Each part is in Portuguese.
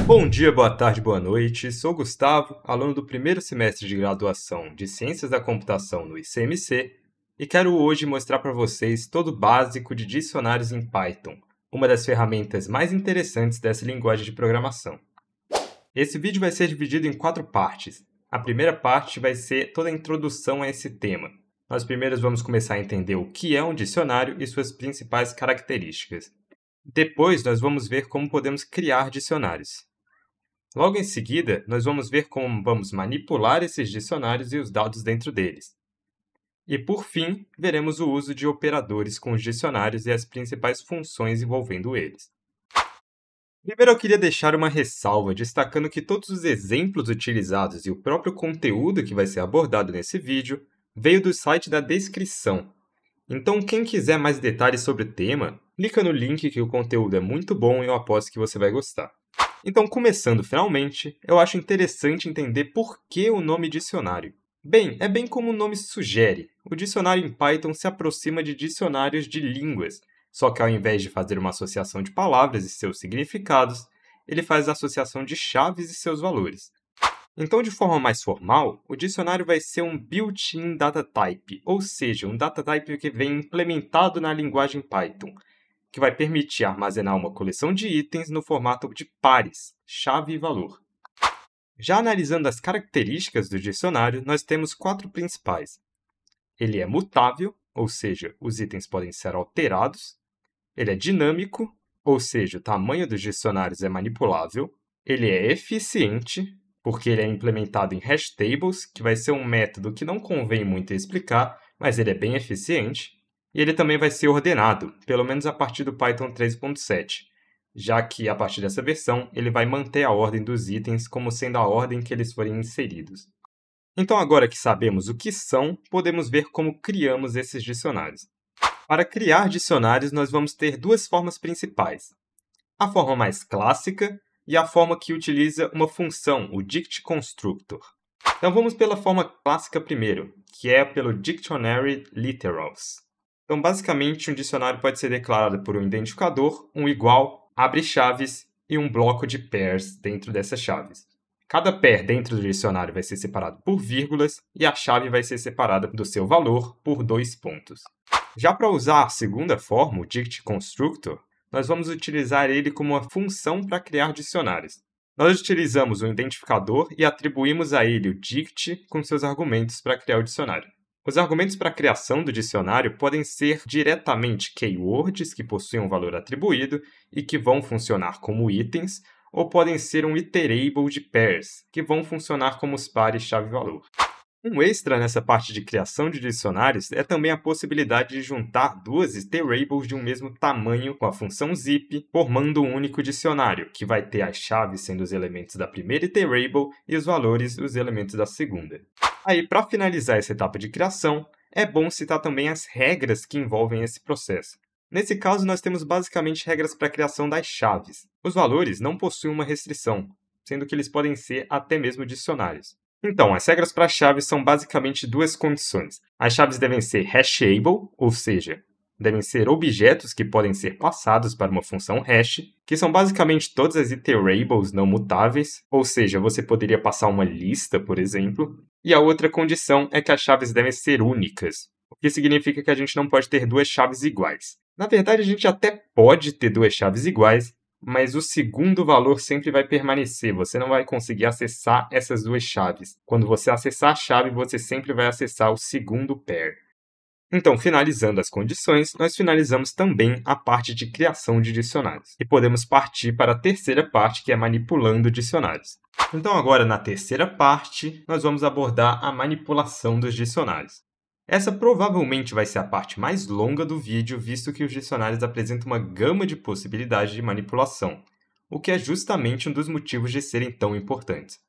Bom dia, boa tarde, boa noite. Sou Gustavo, aluno do primeiro semestre de graduação de Ciências da Computação no ICMC, e quero hoje mostrar para vocês todo o básico de dicionários em Python, uma das ferramentas mais interessantes dessa linguagem de programação. Esse vídeo vai ser dividido em 4 partes. A primeira parte vai ser toda a introdução a esse tema. Nós primeiro vamos começar a entender o que é um dicionário e suas principais características. Depois, nós vamos ver como podemos criar dicionários. Logo em seguida, nós vamos ver como vamos manipular esses dicionários e os dados dentro deles. E, por fim, veremos o uso de operadores com os dicionários e as principais funções envolvendo eles. Primeiro, eu queria deixar uma ressalva destacando que todos os exemplos utilizados e o próprio conteúdo que vai ser abordado nesse vídeo veio do site da descrição. Então, quem quiser mais detalhes sobre o tema, clica no link que o conteúdo é muito bom e eu aposto que você vai gostar. Então, começando finalmente, eu acho interessante entender por que o nome dicionário. Bem, é bem como o nome sugere. O dicionário em Python se aproxima de dicionários de línguas, só que ao invés de fazer uma associação de palavras e seus significados, ele faz a associação de chaves e seus valores. Então, de forma mais formal, o dicionário vai ser um built-in data type, ou seja, um data type que vem implementado na linguagem Python, que vai permitir armazenar uma coleção de itens no formato de pares, chave e valor. Já analisando as características do dicionário, nós temos 4 principais. Ele é mutável, ou seja, os itens podem ser alterados. Ele é dinâmico, ou seja, o tamanho dos dicionários é manipulável. Ele é eficiente, porque ele é implementado em hash tables, que vai ser um método que não convém muito explicar, mas ele é bem eficiente. E ele também vai ser ordenado, pelo menos a partir do Python 3.7, já que a partir dessa versão ele vai manter a ordem dos itens como sendo a ordem que eles forem inseridos. Então, agora que sabemos o que são, podemos ver como criamos esses dicionários. Para criar dicionários, nós vamos ter 2 formas principais. A forma mais clássica e a forma que utiliza uma função, o dict constructor. Então vamos pela forma clássica primeiro, que é pelo dictionary literals. Então basicamente um dicionário pode ser declarado por um identificador, um igual, abre chaves e um bloco de pairs dentro dessas chaves. Cada pair dentro do dicionário vai ser separado por vírgulas e a chave vai ser separada do seu valor por 2 pontos. Já para usar a segunda forma, o dict constructor, nós vamos utilizar ele como uma função para criar dicionários. Nós utilizamos o identificador e atribuímos a ele o dict com seus argumentos para criar o dicionário. Os argumentos para a criação do dicionário podem ser diretamente keywords, que possuem um valor atribuído e que vão funcionar como itens, ou podem ser um iterable de pairs, que vão funcionar como os pares chave-valor. Um extra nessa parte de criação de dicionários é também a possibilidade de juntar 2 iterables de um mesmo tamanho com a função zip, formando um único dicionário, que vai ter as chaves sendo os elementos da primeira iterable e os valores os elementos da segunda. Aí, para finalizar essa etapa de criação, é bom citar também as regras que envolvem esse processo. Nesse caso, nós temos basicamente regras para a criação das chaves. Os valores não possuem uma restrição, sendo que eles podem ser até mesmo dicionários. Então, as regras para chaves são basicamente 2 condições. As chaves devem ser hashable, ou seja, devem ser objetos que podem ser passados para uma função hash, que são basicamente todas as iterables não mutáveis, ou seja, você poderia passar uma lista, por exemplo. E a outra condição é que as chaves devem ser únicas, o que significa que a gente não pode ter 2 chaves iguais. Na verdade, a gente até pode ter 2 chaves iguais, mas o segundo valor sempre vai permanecer. Você não vai conseguir acessar essas 2 chaves. Quando você acessar a chave, você sempre vai acessar o segundo pair. Então, finalizando as condições, nós finalizamos também a parte de criação de dicionários. E podemos partir para a terceira parte, que é manipulando dicionários. Então, agora na terceira parte, nós vamos abordar a manipulação dos dicionários. Essa provavelmente vai ser a parte mais longa do vídeo, visto que os dicionários apresentam uma gama de possibilidades de manipulação, o que é justamente um dos motivos de serem tão importantes.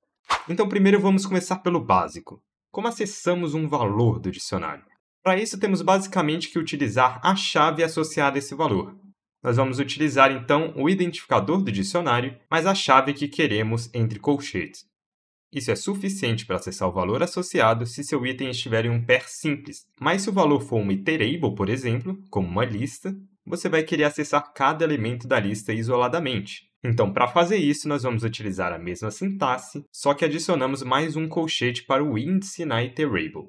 Então, primeiro vamos começar pelo básico. Como acessamos um valor do dicionário? Para isso, temos basicamente que utilizar a chave associada a esse valor. Nós vamos utilizar, então, o identificador do dicionário, mais a chave que queremos entre colchetes. Isso é suficiente para acessar o valor associado se seu item estiver em um pair simples. Mas se o valor for uma iterable, por exemplo, como uma lista, você vai querer acessar cada elemento da lista isoladamente. Então, para fazer isso, nós vamos utilizar a mesma sintaxe, só que adicionamos mais um colchete para o índice na iterable.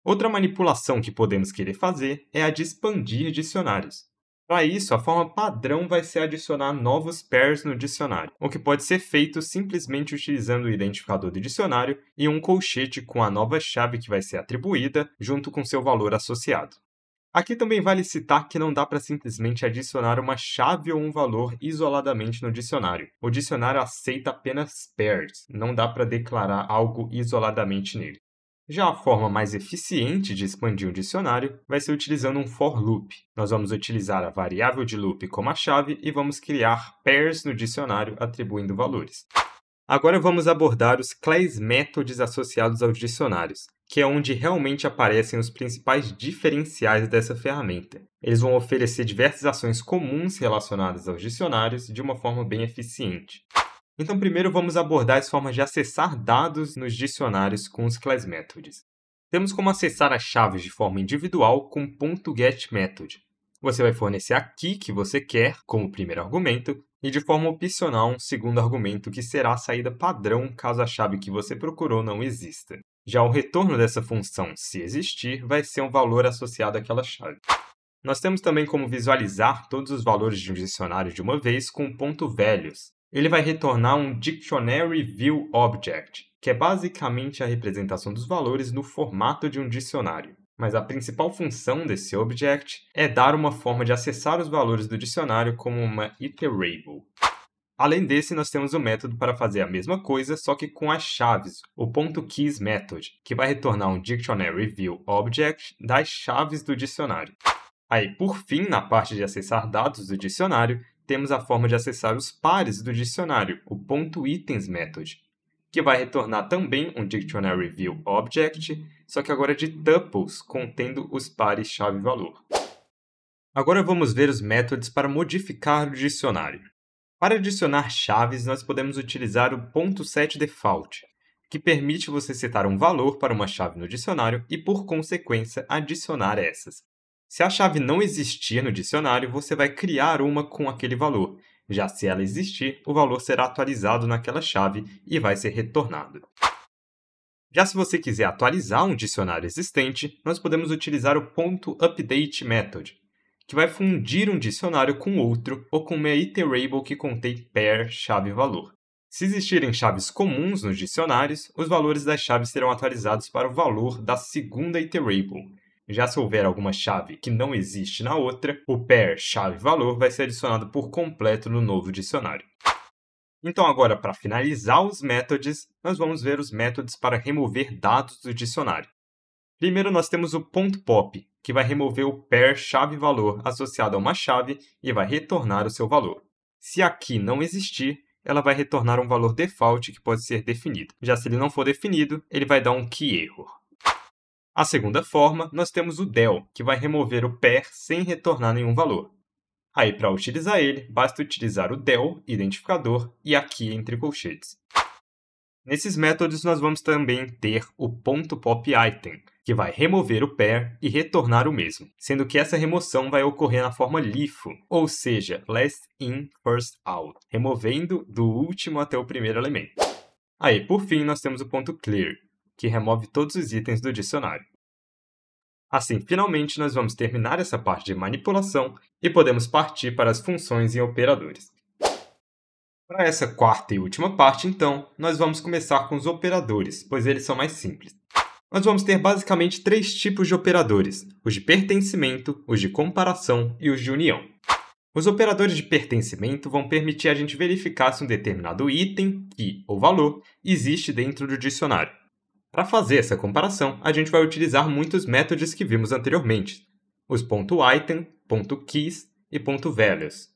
Outra manipulação que podemos querer fazer é a de expandir dicionários. Para isso, a forma padrão vai ser adicionar novos pairs no dicionário, o que pode ser feito simplesmente utilizando o identificador do dicionário e um colchete com a nova chave que vai ser atribuída junto com seu valor associado. Aqui também vale citar que não dá para simplesmente adicionar uma chave ou um valor isoladamente no dicionário. O dicionário aceita apenas pairs, não dá para declarar algo isoladamente nele. Já a forma mais eficiente de expandir um dicionário vai ser utilizando um for loop. Nós vamos utilizar a variável de loop como a chave e vamos criar pairs no dicionário atribuindo valores. Agora vamos abordar os class methods associados aos dicionários, que é onde realmente aparecem os principais diferenciais dessa ferramenta. Eles vão oferecer diversas ações comuns relacionadas aos dicionários de uma forma bem eficiente. Então, primeiro vamos abordar as formas de acessar dados nos dicionários com os class methods. Temos como acessar as chaves de forma individual com .getMethod. Você vai fornecer a key que você quer como primeiro argumento e, de forma opcional, um segundo argumento que será a saída padrão caso a chave que você procurou não exista. Já o retorno dessa função, se existir, vai ser um valor associado àquela chave. Nós temos também como visualizar todos os valores de um dicionário de uma vez com o .values. Ele vai retornar um Dictionary View Object, que é basicamente a representação dos valores no formato de um dicionário. Mas a principal função desse object é dar uma forma de acessar os valores do dicionário como uma iterable. Além desse, nós temos o método para fazer a mesma coisa, só que com as chaves, o .keysMethod, que vai retornar um Dictionary View Object das chaves do dicionário. Aí, por fim, na parte de acessar dados do dicionário, temos a forma de acessar os pares do dicionário, o .items_method, que vai retornar também um Dictionary View Object, só que agora de tuples contendo os pares chave-valor. Agora vamos ver os métodos para modificar o dicionário. Para adicionar chaves, nós podemos utilizar o .setDefault, que permite você setar um valor para uma chave no dicionário e, por consequência, adicionar essas. Se a chave não existir no dicionário, você vai criar uma com aquele valor. Já se ela existir, o valor será atualizado naquela chave e vai ser retornado. Já se você quiser atualizar um dicionário existente, nós podemos utilizar o .updateMethod, que vai fundir um dicionário com outro ou com uma iterable que contém pair chave-valor. Se existirem chaves comuns nos dicionários, os valores das chaves serão atualizados para o valor da segunda iterable. Já se houver alguma chave que não existe na outra, o pair chave-valor vai ser adicionado por completo no novo dicionário. Então agora, para finalizar os métodos, nós vamos ver os métodos para remover dados do dicionário. Primeiro nós temos o .pop, que vai remover o pair chave-valor associado a uma chave e vai retornar o seu valor. Se aqui não existir, ela vai retornar um valor default que pode ser definido. Já se ele não for definido, ele vai dar um key error. A segunda forma, nós temos o del, que vai remover o pair sem retornar nenhum valor. Aí, para utilizar ele, basta utilizar o del, identificador, e aqui entre colchetes. Nesses métodos, nós vamos também ter o .popItem, que vai remover o pair e retornar o mesmo, sendo que essa remoção vai ocorrer na forma LIFO, ou seja, last in, first out, removendo do último até o primeiro elemento. Aí, por fim, nós temos o .clear, que remove todos os itens do dicionário. Assim, finalmente, nós vamos terminar essa parte de manipulação e podemos partir para as funções e operadores. Para essa quarta e última parte, então, nós vamos começar com os operadores, pois eles são mais simples. Nós vamos ter basicamente três tipos de operadores: os de pertencimento, os de comparação e os de união. Os operadores de pertencimento vão permitir a gente verificar se um determinado item, key ou valor existe dentro do dicionário. Para fazer essa comparação, a gente vai utilizar muitos métodos que vimos anteriormente, os .item, .keys e .values.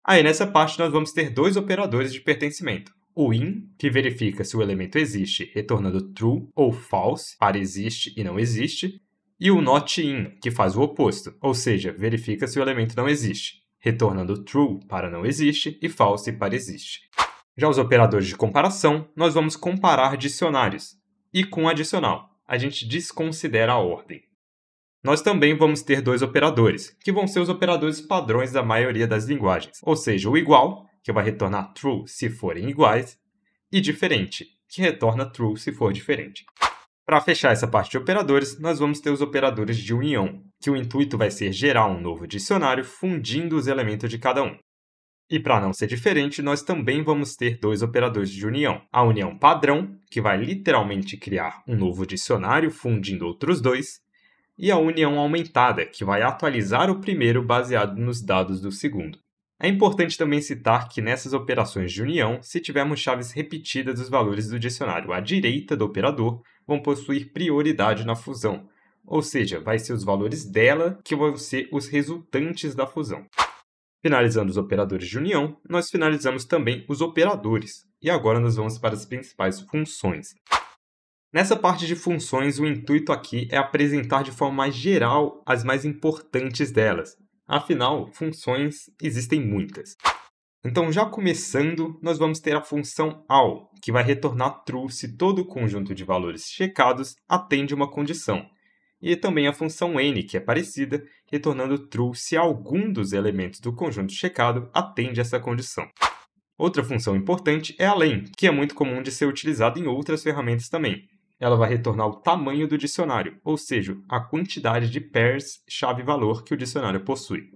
Aí, nessa parte, nós vamos ter dois operadores de pertencimento. O in, que verifica se o elemento existe, retornando true ou false para existe e não existe, e o not in, que faz o oposto, ou seja, verifica se o elemento não existe, retornando true para não existe e false para existe. Já os operadores de comparação, nós vamos comparar dicionários. E com adicional, a gente desconsidera a ordem. Nós também vamos ter dois operadores, que vão ser os operadores padrões da maioria das linguagens, ou seja, o igual, que vai retornar true se forem iguais, e diferente, que retorna true se for diferente. Para fechar essa parte de operadores, nós vamos ter os operadores de união, que o intuito vai ser gerar um novo dicionário fundindo os elementos de cada um. E para não ser diferente, nós também vamos ter dois operadores de união. A união padrão, que vai literalmente criar um novo dicionário fundindo outros dois, e a união aumentada, que vai atualizar o primeiro baseado nos dados do segundo. É importante também citar que nessas operações de união, se tivermos chaves repetidas dos valores do dicionário à direita do operador, vão possuir prioridade na fusão, ou seja, vai ser os valores dela que vão ser os resultantes da fusão. Finalizando os operadores de união, nós finalizamos também os operadores, e agora nós vamos para as principais funções. Nessa parte de funções, o intuito aqui é apresentar de forma mais geral as mais importantes delas. Afinal, funções existem muitas. Então, já começando, nós vamos ter a função ALL, que vai retornar true se todo o conjunto de valores checados atende uma condição. E também a função N, que é parecida, retornando true se algum dos elementos do conjunto checado atende essa condição. Outra função importante é a len, que é muito comum de ser utilizada em outras ferramentas também. Ela vai retornar o tamanho do dicionário, ou seja, a quantidade de pairs chave-valor que o dicionário possui.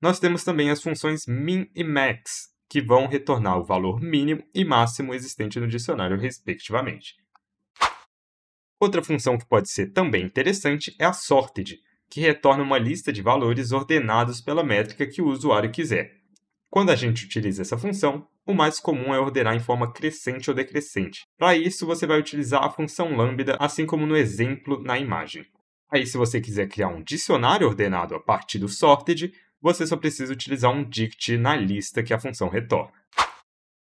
Nós temos também as funções min e max, que vão retornar o valor mínimo e máximo existente no dicionário, respectivamente. Outra função que pode ser também interessante é a sorted, que retorna uma lista de valores ordenados pela métrica que o usuário quiser. Quando a gente utiliza essa função, o mais comum é ordenar em forma crescente ou decrescente. Para isso, você vai utilizar a função lambda, assim como no exemplo na imagem. Aí, se você quiser criar um dicionário ordenado a partir do sorted, você só precisa utilizar um dict na lista que a função retorna.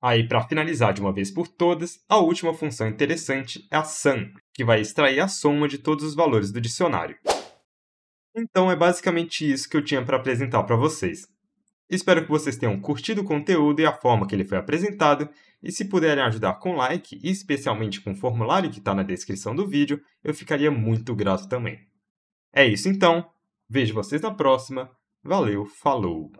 Aí, para finalizar de uma vez por todas, a última função interessante é a sum, que vai extrair a soma de todos os valores do dicionário. Então, é basicamente isso que eu tinha para apresentar para vocês. Espero que vocês tenham curtido o conteúdo e a forma que ele foi apresentado, e se puderem ajudar com like, e especialmente com o formulário que está na descrição do vídeo, eu ficaria muito grato também. É isso então, vejo vocês na próxima, valeu, falou!